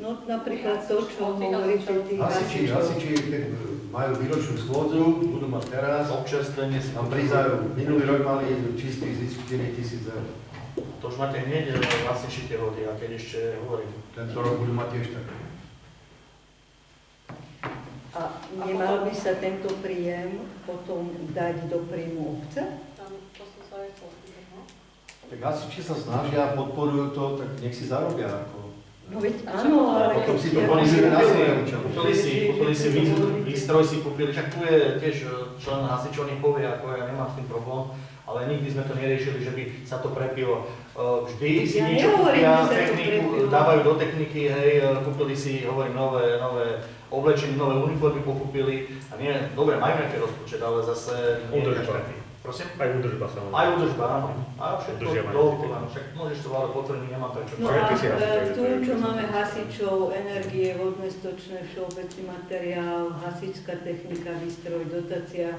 No napríklad to, čo hovoríte tí hasiči, keď majú výročnú schôdzu, budú mať teraz, občerstvenie si tam prizajú. Minulý rok mali čistý zisk 4 000 eur. To už máte hneď vlastne šite hody, a keď ešte hovorím. Tento rok budú mať tiež také. A nemal by sa tento príjem potom dať do príjmu obce? Tak hasiči sa snažia, podporujú to, tak nech si zarobia. No veď áno, ale potom si to ponizíme na svoje účely. Kúpili si výstroj, si kúpili, však tu je tiež člen hasičov, nech povie, ako ja nemám s tým problém, ale nikdy sme to neriešili, že by sa to prepilo. Vždy si niečo kúpia, techniku, dávajú do techniky, hej, kúpili si, hovorím, nové oblečenie, nové uniformy pokúpili. A nie, dobre, majú nejaký rozpočet, ale zase nie je každý. Prosím? Aj údržba sa. Aj údržba, áno. A všetko doľa, však môžeš to ale potvrdiť, nemám prečo. No a tu, čo máme hasičov, energie, vodné, stočné, všeobecný materiál, hasičská technika, výstroj, dotácia,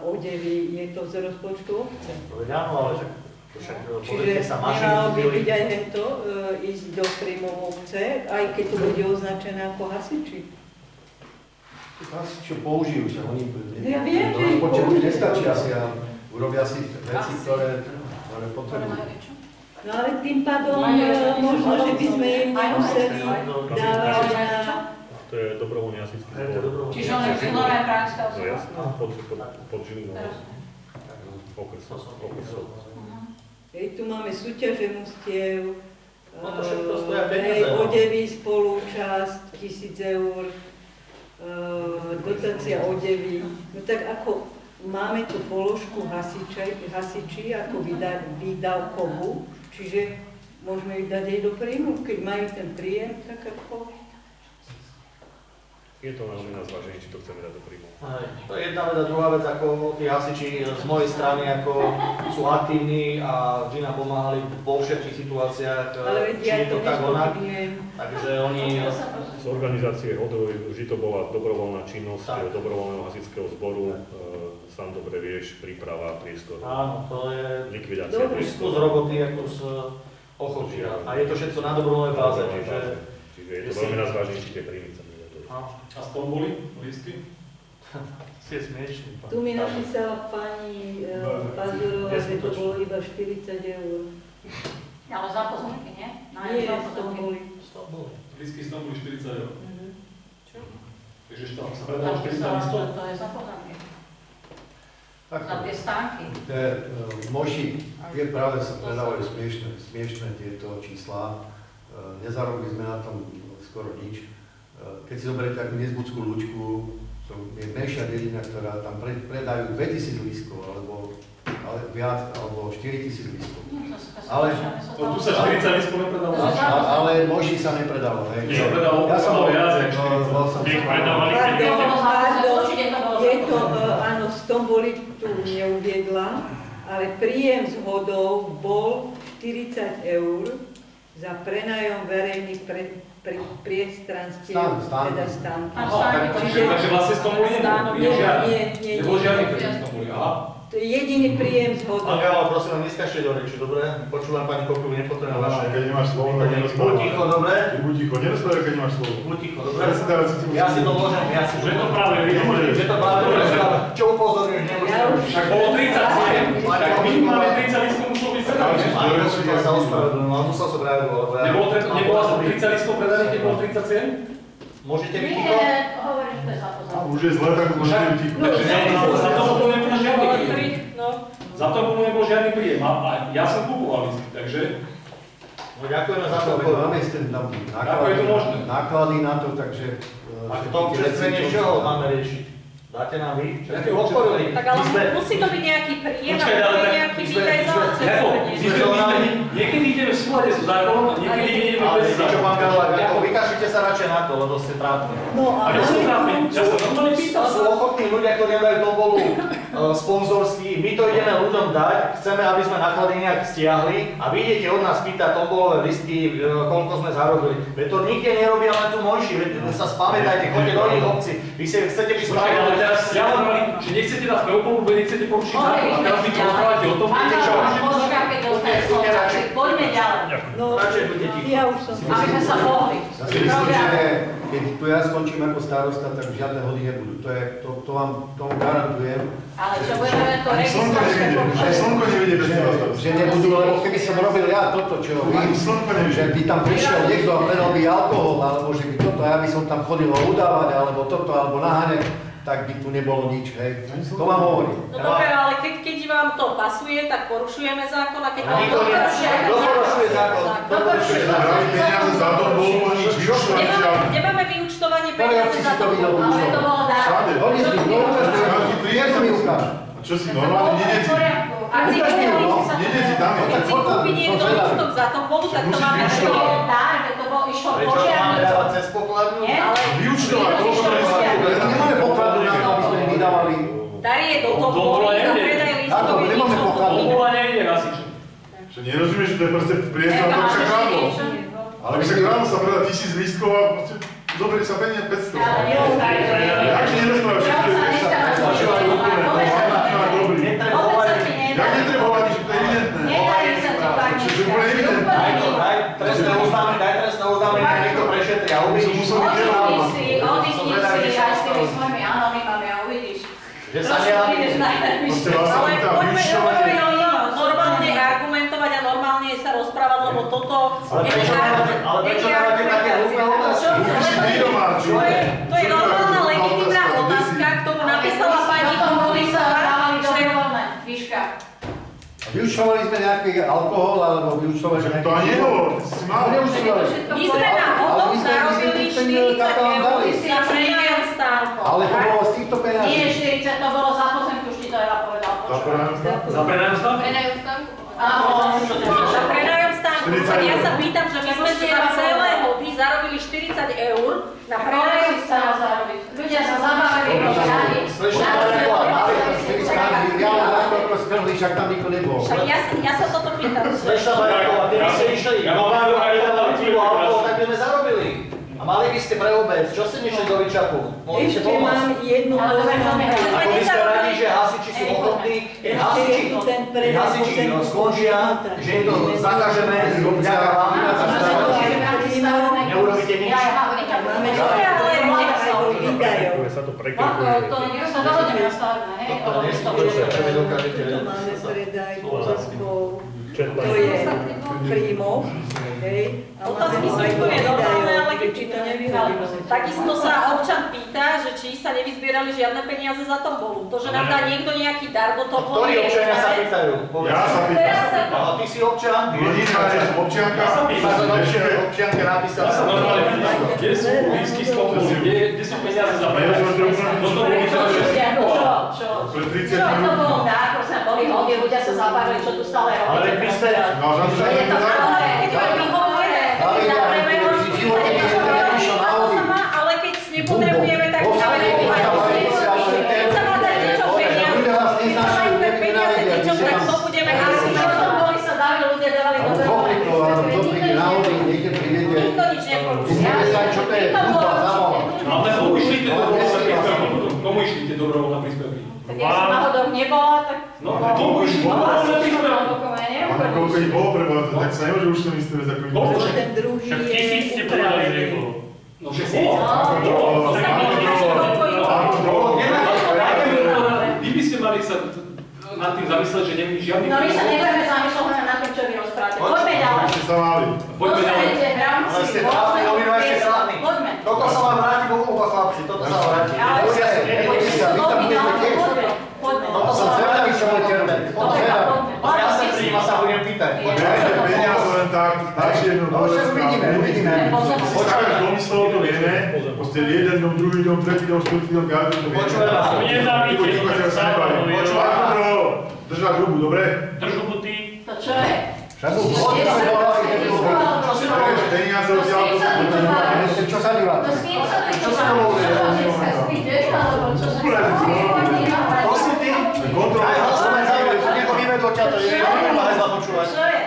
odevy, je to z rozpočtu obce. Áno, ale však čiže nemalo by byť aj hento ísť do príjmov obce, aj keď to bude označené ako hasiči. Hasiči použijú sa, oni ja viem, že rozpočet nestačí asi a urobia si veci, ktoré potrebujú. No ale tým pádom možno, že by sme im nemuseli dávať na... To je dobrovoľný hasičský zbor. Čiže on je Žilinová je Pranská osoba? No jasné, pod Žilinovou. Okresov. Tu máme súťaženostiev, odevy, spolúčasť, 1000 eur, dotácia odevy. No tak ako máme tu položku hasiči ako výdavkovú, čiže môžeme ich dať aj do príjmu, keď majú ten príjem, tak ako... Je to veľmi na zváženie, či to chceme dať do príjmu. To je jedna vec a druhá vec, ako tí hasiči z mojej strany ako sú aktívni a vždy nám pomáhali vo všetkých situáciách, či je to tak onak. Takže oni... Z organizácie hodovej vždy to bola dobrovoľná činnosť dobrovoľného hasičského zboru. Sám dobre vieš, príprava, priestor. Áno, to je likvidácia kus roboty ako z ochoty. A je to všetko na dobrovoľnej báze. Čiže je to veľmi na zváženie, či tie príjmy sa nedajú. A stomboly, lístky? Si je smiešný. Tu mi napísala pani Pazurová, že to bolo iba 40 eur. Ale za pozorky, nie? Nie, stomboly. Lístky stomboly 40 eur. Čo? Takže čo, sa predalo 40 lístkov? To je za pozorky. Tak, za tie stánky. Moši, tie práve sa predávajú smiešné tieto čísla. Nezarobili sme na tom skoro nič. Keď si zoberiete takú Nezbudskú Lúčku, to je menšia dedina, ktorá tam predajú 2000 lístkov, alebo viac, alebo 4000 lístkov. Ale tu sa 40 lístkov nepredalo. Ale Moši sa nepredalo. Nie, predalo viac, jak 40. Je to, áno, Stomboly tu neuviedla, ale príjem z hodou bol 40 eur za prenájom verejných priestranstiev, teda stánky. Takže vlastne Stomboly nebol žiadny príjem Stomboly, aha. To je jediný príjem z hodou. Ale prosím, neskačte do reči, dobre? Počúvam pani Koku, nepotrebujem vaše. Keď nemáš slovo, tak nerozprávaj. Buď ticho, dobre? Buď ticho, nerozprávaj, keď nemáš slovo. Buď ticho, dobre? Ja si to môžem, Že to práve nemôžeš. Že to práve nemôžeš. Čo upozorňuješ, nemôžeš. Tak bolo 37, tak minimálne 30 lístkov muselo byť predaných. Ja sa ospravedlňujem, ale musel som reagovať. Nebolo asi 30 lístkov predaných, keď bolo 37? Môžete byť ticho? Nie, hovoríš, že to je za pozorky. Už je zle, tak môžete byť ticho. Za to potom nebol žiadny príjem. Za to potom nebol žiadny príjem. A ja som kupoval lístky, takže... No ďakujeme za to. Máme ste tam náklady na to, takže... A k tomu čestvenie čoho máme riešiť? Dáte nám vy? Čo ste odporili? Tak ale musí to byť nejaký príjem, alebo nejaký výdaj za cestovanie. Niekedy ideme v súlade so zákonom, niekedy ideme bez zákonom. Vykašlite sa radšej na to, lebo ste trápni. A ja som trápni, ja sa normálne pýtam. Sú ochotní ľudia, ktorí nedajú tombolu sponzorský, my to ideme ľuďom dať, chceme, aby sme náklady nejak stiahli a vy idete od nás pýtať tombolové listy, koľko sme zarobili. Veď to nikde nerobia len tu Monši, veď sa spamätajte, choďte do iných obcí, vy si chcete byť spravodliví. Ja vám hovorím, že nechcete dať Feopolu, vy nechcete porušiť zákon a teraz vy rozprávate o tom, čo... Poďme ďalej. No, ja už som... Aby sme sa pohli. si myslím, že keď tu ja skončím ako starosta, tak žiadne hody nebudú. To vám tomu garantujem. Ale čo budeme to Slnko nevidie bez teba starosta. Že nebudú, lebo keby som robil ja toto, čo vy, že by tam prišiel niekto a predal by alkohol, alebo že by toto, ja by som tam chodil udávať, alebo toto, alebo naháňať, tak by tu nebolo nič, hej. To vám hovorím. No dobre, ale keď vám to pasuje, tak porušujeme zákon a keď vám Nikto to pasuje, tak porušuje zákon. Brali peniaze za to, bolo nič vyučtovať žiadne. nemáme vyučtovanie Poviem, peniaze či za si to to. videl Ale to účtovať. bolo dávno. Všade. Oni si to ukáž, mi ukáž. A čo si normálne nedeci? A si Ukáž mi ho, no. Nedeci tam je. keď si kúpi niekto lístok za tombolu, tak to Musí máme vyučtovať. To všetko. bol dar, že to bol išlo Prečo máme požiarnicu. dávať cez pokladňu? Nie? Ale Vyučtovať, koľko to je Nemáme pokladu na to, aby sme im vydávali. dar je do tomboly, na predaj lístok je nemáme niečo pokladu. podobné. Tombola nejde hasič. Že nerozumieš, že to je proste priestor, to by sa kradlo. Ale by sa kradlo sa predá 1000 lístkov a proste zoberie sa peniaze 500. Ale nerozprávaj, že nie. Jak ti nerozprávaš, že to je Jak netreba hovoriť, že to je evidentné. Nedajú sa ti fakt Že to je úplne evidentné. Daj trestné oznámenie, nech niekto prešetri a uvidíš. Odíš si aj s tými svojimi anonymami a uvidíš. Že sa Trošku prídeš nejaví. na Proste vás sa Ale pýta poďme vyučtovanie. normálne argumentovať a normálne sa rozprávať, lebo toto Ale prečo dávate také hlúpe otázky? Musíš vydomať, čo? To je normálna legitímna otázka, ktorú napísala pani Komunisová. dobrovoľné, výška. Vyučtovali sme nejaký alkohol, alebo vyučtovali sme nejaký... To ani nebolo, ty si mal. Nevyučtovali. My sme na hodok zarobili 40 eur za prenajom stánku. Ale to bolo z týchto peňazí. Nie 40, to bolo za pozemku, už ti to ja povedal. Za prenajom stav? Prenajú stánku? Za prenajom stánku. 40 Ja eur. sa pýtam, že my sme za celé hody zarobili 40 eur na prenajom stánku. Ľudia sa zabávali, požiadali. Však tam nikto nebol. Však ja sa toto pýtam. Slečna Majaková, ty by ste išli. Ja mám dávali pivo a alkohol, tak by sme zarobili. A mali by ste pre obec, čo ste nešli do Vyčapu? Mohli ste Ešte pomôcť. mám jednu poznámku. Ako by ste radi, že hasiči sú ochotní, keď hasiči skončia, že im to zakážeme, vďaka vám, neurobíte nič. Sa to prekrypuje. To sa dohodneme na stavbe, hej? To neskutočné, čo mi dokážete. To máme predaj pozemkov, to je príjmov, hej, a Otázky sú máme úplne aj normálne, ale keď či to nevyhodíme. takisto sa občan pýta, že či sa nevyzbierali žiadne peniaze za tombolu. To, že nám dá niekto nejaký dar do tombolu. Ktorí občania sa pýtajú? Ja sa pýtam. A ty si občan? Jediná, že som občianka, Občianke napísal. Ja sa normálne pýtam, kde sú lístky z tomboly, kde sú peniaze za prenajom? Do tomboly to je pred 30 Čo to minút. bolo dá, ako sa boli hody, ľudia sa zabavili, čo tu stále robíte. Ale vy ste... No a za to, že Je to tak? Keď vám vyhovujeme, keď zapneme možno 40 ale keď nepotrebujeme, tak budeme keď sa má dať niečo peniaze, keď sa majú dať peniaze niečo, tak to budeme argumentovať. Boli sa dali, ľudia dávali do nikto nič neporušil. Ale komu išli tie dobrovoľné príspevky? Komu išli tie dobrovoľné príspevky? Tak keď som náhodou nebola, tak... No, komu išli dobrovoľné príspevky? Ale koľko ich bolo prebovať, tak sa nemôže už to myslieť za koľko. Koľko? Ten druhý Však je 1000 ste povedali, že ich bolo. No všetci. To sa pýtame, že koľko ich bolo. Vy by ste mali sa nad tým zamyslieť, že není žiadny No my sa nebudeme zamýšľať nad tým, čo vy rozprávate. Poďme ďalej. Ešte sa mali. Poďme ďalej. Ale ste trápni, obidva ste trápni. Poďme. Toto sa vám vráti, oba chlapci, toto sa vám vráti. Ale Nebojte sa, vy tam budete tiež. Poďme. Toto sa Som vám zvedavý, vráti. čo budete robiť. Som zvedavý. Ja sa príjim a sa budem pýtať. Viete, peniaze len tak, stačí jedno No však uvidíme. Počkáš, domyslov to vieme, proste jeden dom, druhý dom, tretí dom, štvrtý dom, každý to vieme. Počúvaj vás. Nezávidíte, sa nebavím. Počúvaj, kontrolo, držať hubu, dobre? Držu buty. To čo je? Však už hodne sme volali, keď to bolo. Čo si dovolíš? Peniaze odtiaľ to sú. Čo sa diváte? To s kým sa tu Čo sa dovolíš? Prosím ty, Kontrola. aj hlasové zároveň, niekoho vyvedlo ťa to, že nemá hezla počúvať. Čo je?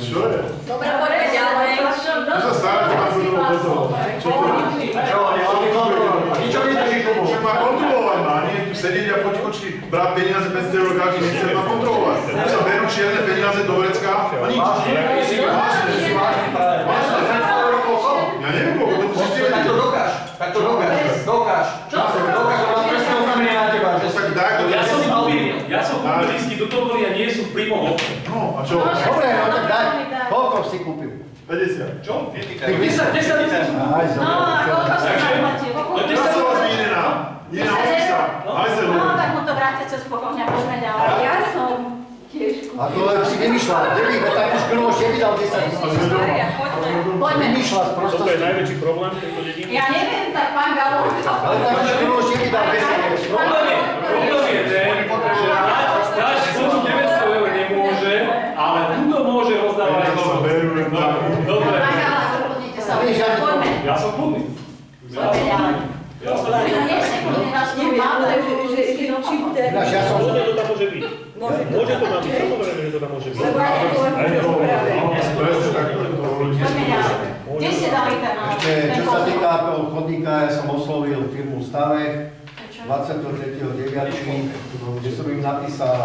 Čo je? Dobre, poďme ďalej. Čo sa stále, že máš kontrolu do toho? Čo to je? Čo, nemáme kontrolu. A ničo vydrží tomu. Však má kontrolovať, má nie tu sedieť a potichočky brať peniaze 500 eur každý nechce ma kontrolovať. Tu sa berú čierne peniaze do vrecka a nič. Vážne, ty si vážny frajer. Ja Ja neviem, koľko to musíš si Tak to dokáž. Dokáž. Čo? Dokáž, to má presné oznámenie na teba. To tak daj to. Ja som kúpil lístky do Tobory a nie sú v príjmoch. No, a čo? Dobre, no tak daj. Koľko si kúpil? 50. Čo? 10 10 No, a koľko sa zaplatil? Ja som vás vyjdená. Nie na ofisa. Hajzel. No, tak mu to vráte cez pokovňa, poďme A ďalej. ja som tiež A to len si vymýšľa. Nevíte, tak už Krloš nevydal 10 000. Maria, poďme. Vymýšľa z Toto je prostosti. najväčší problém v tejto dedine. Ja neviem, tak pán Galo. Ale tak už Krloš nevydal 10 000. Problém je ten, že náš fond 900 eur nemôže, ale túto môže rozdávať Ja sa berú len tak. Dobre. Pán Galo, doplnite sa. Poďme. Ja som kľudný. Poďme ďalej. Ja som No, nech sa kľudne nás tu neviem, máme. ale že či ten... Ináč ja som... Môže to tam môže byť. Môže to Môže to tam tam byť, samozrejme, že to tam môže byť. Lebo aj to len rozpráve. Presne tak, to Poďme ďalej. Kde ste dali ten Ešte, čo sa týka toho chodníka, ja som oslovil firmu Stavek 23.9., kde som im napísal